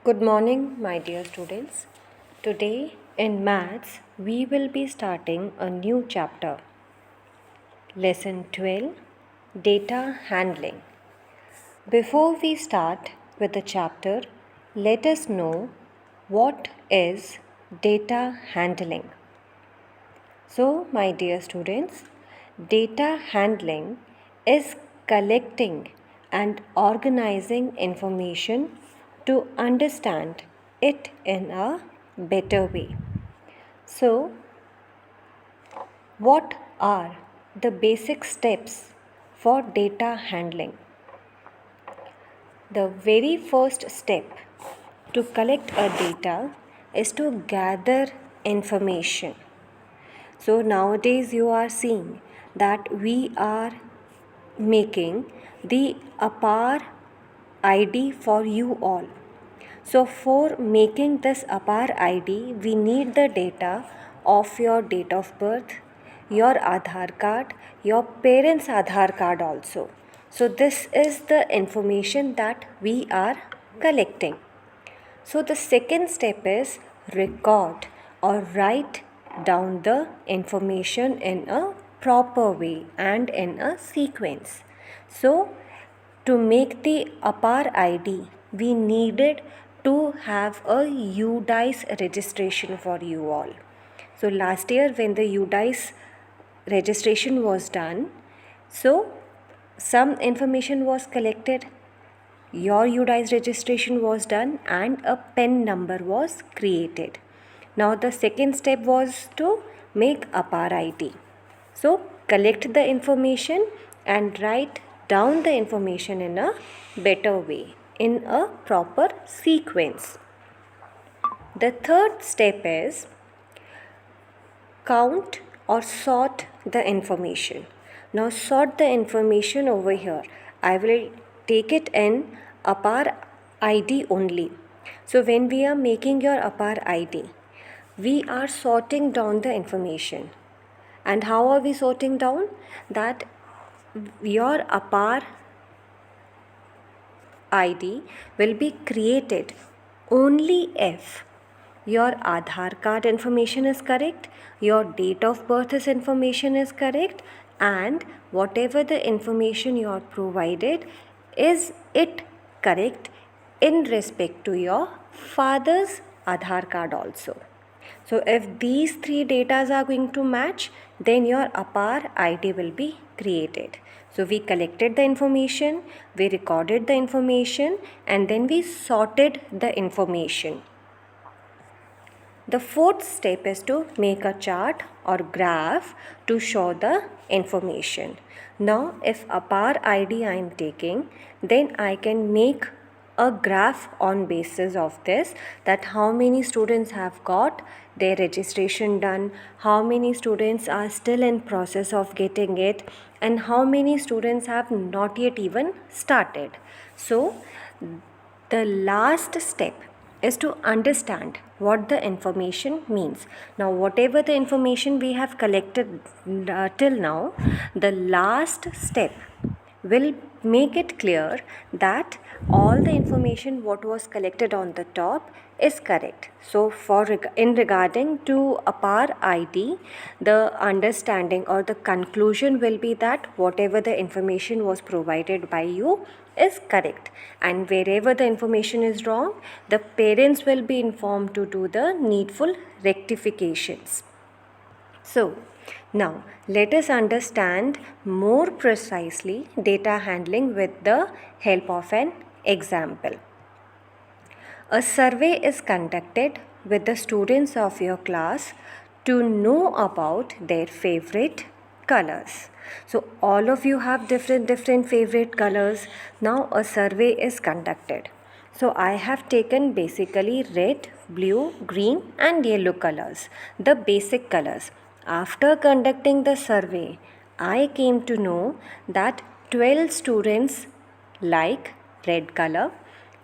Good morning, my dear students. Today in Maths, we will be starting a new chapter. Lesson 12, Data Handling. Before we start with the chapter, let us know what is data handling. So, my dear students, data handling is collecting and organizing information to understand it in a better way. So, what are the basic steps for data handling? The very first step to collect a data is to gather information. So nowadays you are seeing that we are making the APAR ID for you all. So for making this APAR ID, we need the data of your date of birth, your Aadhaar card, your parents' Aadhaar card also. So this is the information that we are collecting. So the second step is record or write down the information in a proper way and in a sequence. So to make the APAR ID, we needed to have a UDICE registration for you all. So last year when the UDICE registration was done, so some information was collected, your UDICE registration was done and a PIN number was created. Now the second step was to make APAR ID. So collect the information and write down the information in a better way, in a proper sequence. The third step is count or sort the information. Now sort the information over here. I will take it in APAR ID only. So when we are making your APAR ID, we are sorting down the information. And how are we sorting down? That your APAR ID will be created only if your Aadhaar card information is correct, your date of birth information is correct, and whatever the information you are provided, is it correct in respect to your father's Aadhaar card also. So if these three datas are going to match, then your APAR ID will be created. So we collected the information, we recorded the information, and then we sorted the information. The fourth step is to make a chart or graph to show the information. Now if APAR ID I am taking, then I can make a graph on basis of this, that how many students have got their registration done, how many students are still in process of getting it, and how many students have not yet even started. So the last step is to understand what the information means. Now whatever the information we have collected till now, the last step will make it clear that all the information what was collected on the top is correct. So in regarding to APAR ID, the understanding or the conclusion will be that whatever the information was provided by you is correct, and wherever the information is wrong, the parents will be informed to do the needful rectifications. So now let us understand more precisely data handling with the help of an example. A survey is conducted with the students of your class to know about their favorite colors. So all of you have different favorite colors. Now a survey is conducted. So I have taken basically red, blue, green and yellow colors, the basic colors. After conducting the survey, I came to know that 12 students like red color,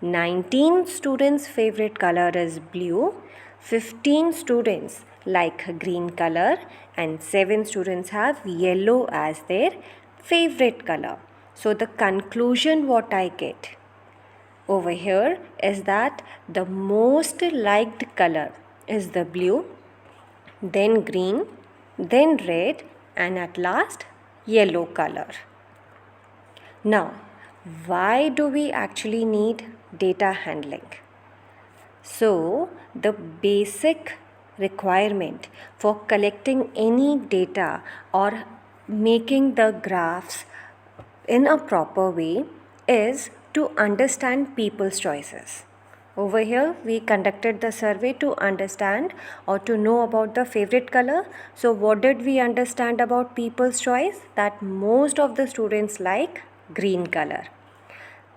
19 students' favorite color is blue, 15 students like green color, and 7 students have yellow as their favorite color. So the conclusion what I get, over here is that the most liked color is the blue, then green, then red, and at last yellow color. Now, why do we actually need data handling? So, the basic requirement for collecting any data or making the graphs in a proper way is to understand people's choices. Over here, we conducted the survey to understand or to know about the favorite color. So, what did we understand about people's choice? That most of the students like green color.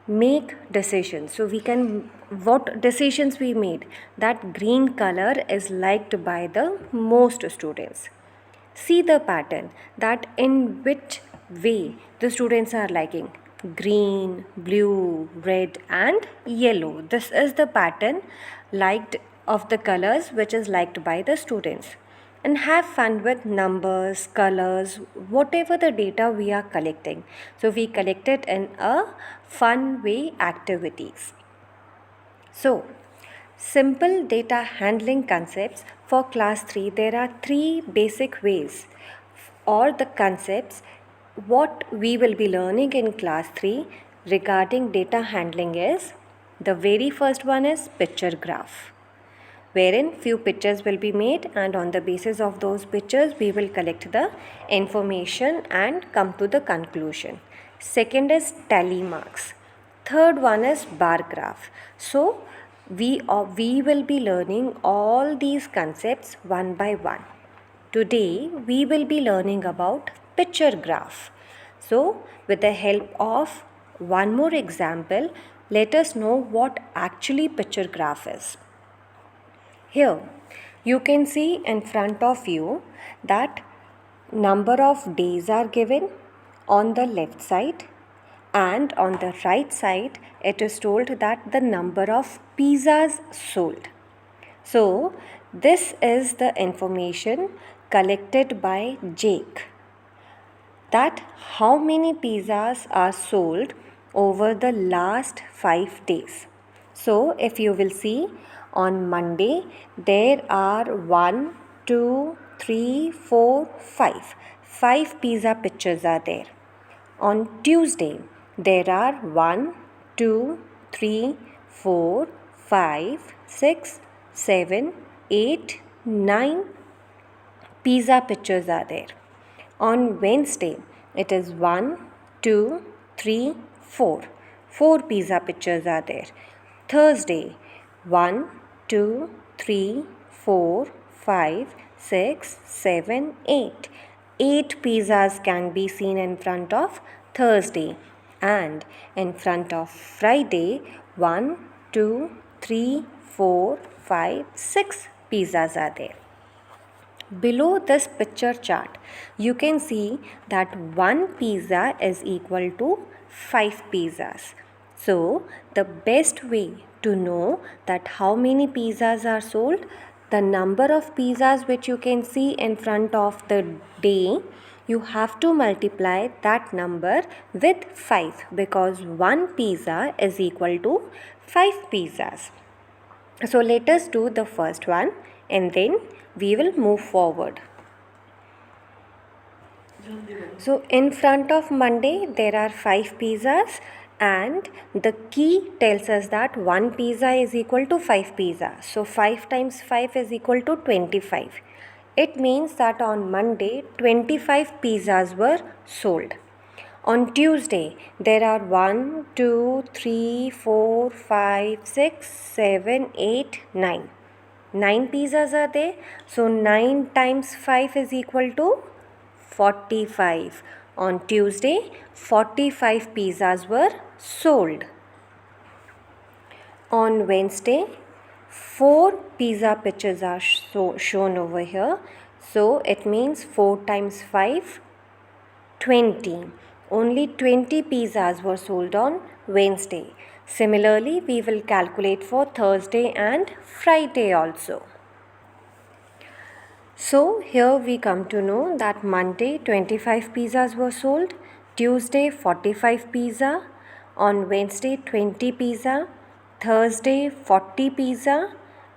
Make decisions. So, we can, what decisions we made? That green color is liked by the most students. See the pattern, that in which way the students are liking green, blue, red and yellow. This is the pattern liked of the colors which is liked by the students. And have fun with numbers, colors, whatever the data we are collecting. So we collect it in a fun way activities. So simple data handling concepts for class 3. There are 3 basic ways or the concepts what we will be learning in class 3 regarding data handling is, the very first one is picture graph, wherein few pictures will be made and on the basis of those pictures we will collect the information and come to the conclusion. Second is tally marks. Third one is bar graph. So we will be learning all these concepts one by one. Today we will be learning about picture graph. So with the help of one more example, let us know what actually picture graph is. Here you can see in front of you that number of days are given on the left side, and on the right side it is told that the number of pizzas sold. So this is the information collected by Jake, that how many pizzas are sold over the last 5 days. So if you will see, on Monday there are 1, 2, 3, 4, 5. 5 pizza pictures are there. On Tuesday there are 1, 2, 3, 4, 5, 6, 7, 8, 9 pizza pictures are there. On Wednesday it is 1, 2, 3, 4. 4 pizza pictures are there. Thursday 1, 2, 3, 4, 5, 6, 7, 8. 8 pizzas can be seen in front of Thursday, and in front of Friday 1, 2, 3, 4, 5, 6 pizzas are there. Below this picture chart, you can see that 1 pizza is equal to 5 pizzas. So, the best way to know that how many pizzas are sold, the number of pizzas which you can see in front of the day, you have to multiply that number with 5, because 1 pizza is equal to 5 pizzas. So let us do the first one and then we will move forward. So in front of Monday there are 5 pizzas, and the key tells us that 1 pizza is equal to 5 pizzas. So 5 times 5 is equal to 25. It means that on Monday 25 pizzas were sold. On Tuesday there are 1, 2, 3, 4, 5, 6, 7, 8, 9. 9 pizzas are there. So 9 times 5 is equal to 45. On Tuesday 45 pizzas were sold. On Wednesday 4 pizza pictures are shown over here. So it means 4 times 5, 20. Only 20 pizzas were sold on Wednesday. Similarly, we will calculate for Thursday and Friday also. So here we come to know that Monday 25 pizzas were sold, Tuesday 45 pizza, on Wednesday 20 pizza, Thursday 40 pizza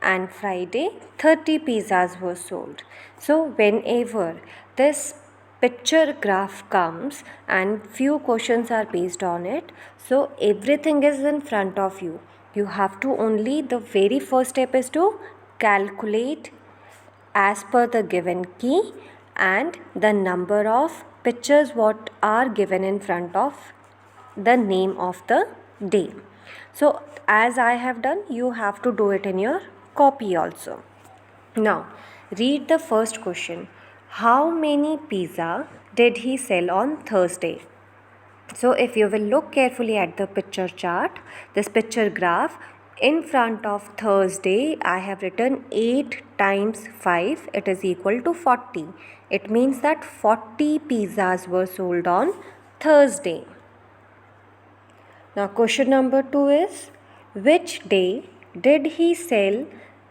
and Friday 30 pizzas were sold. So whenever this picture graph comes and few questions are based on it, so everything is in front of you. You have to only, the very first step is to calculate as per the given key and the number of pictures what are given in front of the name of the day. So as I have done, you have to do it in your copy also. Now read the first question. How many pizza did he sell on Thursday? So if you will look carefully at the picture chart, this picture graph, in front of Thursday I have written 8 times 5, it is equal to 40. It means that 40 pizzas were sold on Thursday. Now question number 2 is, which day did he sell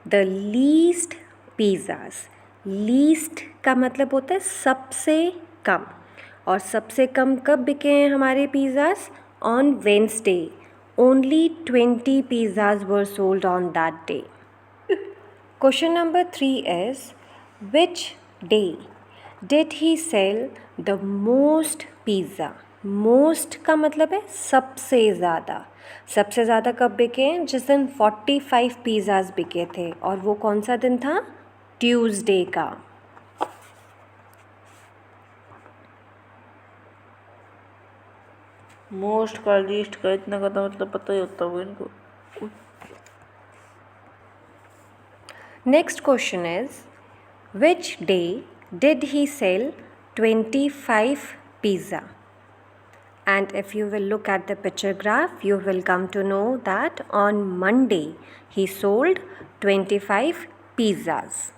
the least pizzas? Least का मतलब होता है सबसे कम, और सबसे कम कब बिके हैं हमारे pizzas? On Wednesday. Only 20 pizzas were sold on that day. Question number 3 is, which day did he sell the most pizza? Most का मतलब है सबसे ज़्यादा. सबसे ज़्यादा कब बिके हैं? जिस दिन 45 पिज़्ज़ास बिके थे, और वो कौन सा दिन था? ट्यूसडे का. मोस्ट का लीस्ट का इतना का तो मतलब पता ही होता है इनको. Next question is, which day did he sell 25 pizza? And if you will look at the picture graph, you will come to know that on Monday he sold 25 pizzas.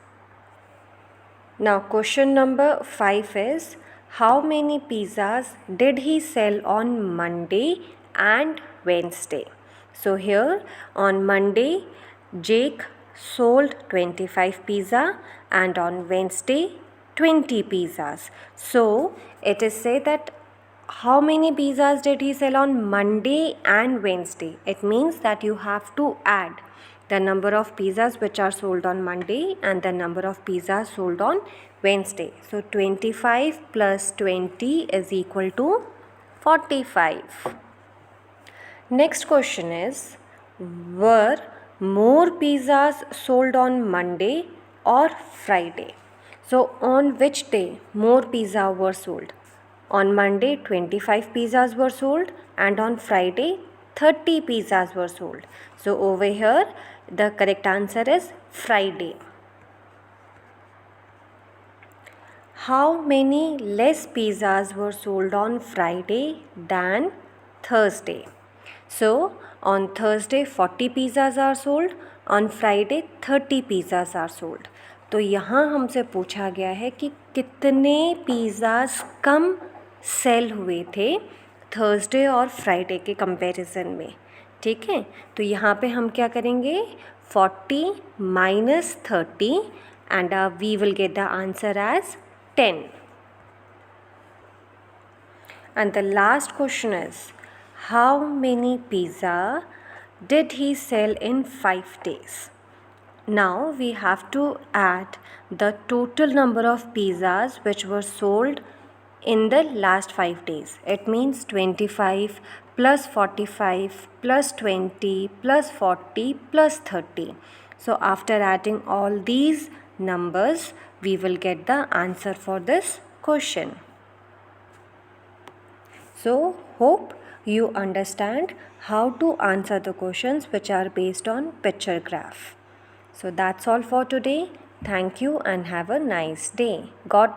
Now question number 5 is, how many pizzas did he sell on Monday and Wednesday? So here on Monday Jake sold 25 pizza and on Wednesday 20 pizzas. So it is said that how many pizzas did he sell on Monday and Wednesday? It means that you have to add the number of pizzas which are sold on Monday and the number of pizzas sold on Wednesday. So 25 plus 20 is equal to 45. Next question is, were more pizzas sold on Monday or Friday? So on which day more pizza were sold? On Monday 25 pizzas were sold and on Friday 30 pizzas were sold. So over here the correct answer is Friday. How many less pizzas were sold on Friday than Thursday? So on Thursday 40 pizzas are sold, on Friday 30 pizzas are sold. तो यहाँ हमसे पूछा गया है कि कितने pizzas कम cell हुए थे थर्सडे और फ्राइडे के कंपैरिजन में. ठीक है, तो यहाँ पे हम क्या करेंगे? 40 minus 30 and we will get the answer as 10. And the last question is, how many pizza did he sell in 5 days? Now we have to add the total number of pizzas which were sold in the last 5 days. It means 25 plus 45 plus 20 plus 40 plus 30. So after adding all these numbers, we will get the answer for this question. So hope you understand how to answer the questions which are based on picture graph. So that's all for today. Thank you and have a nice day. God bless.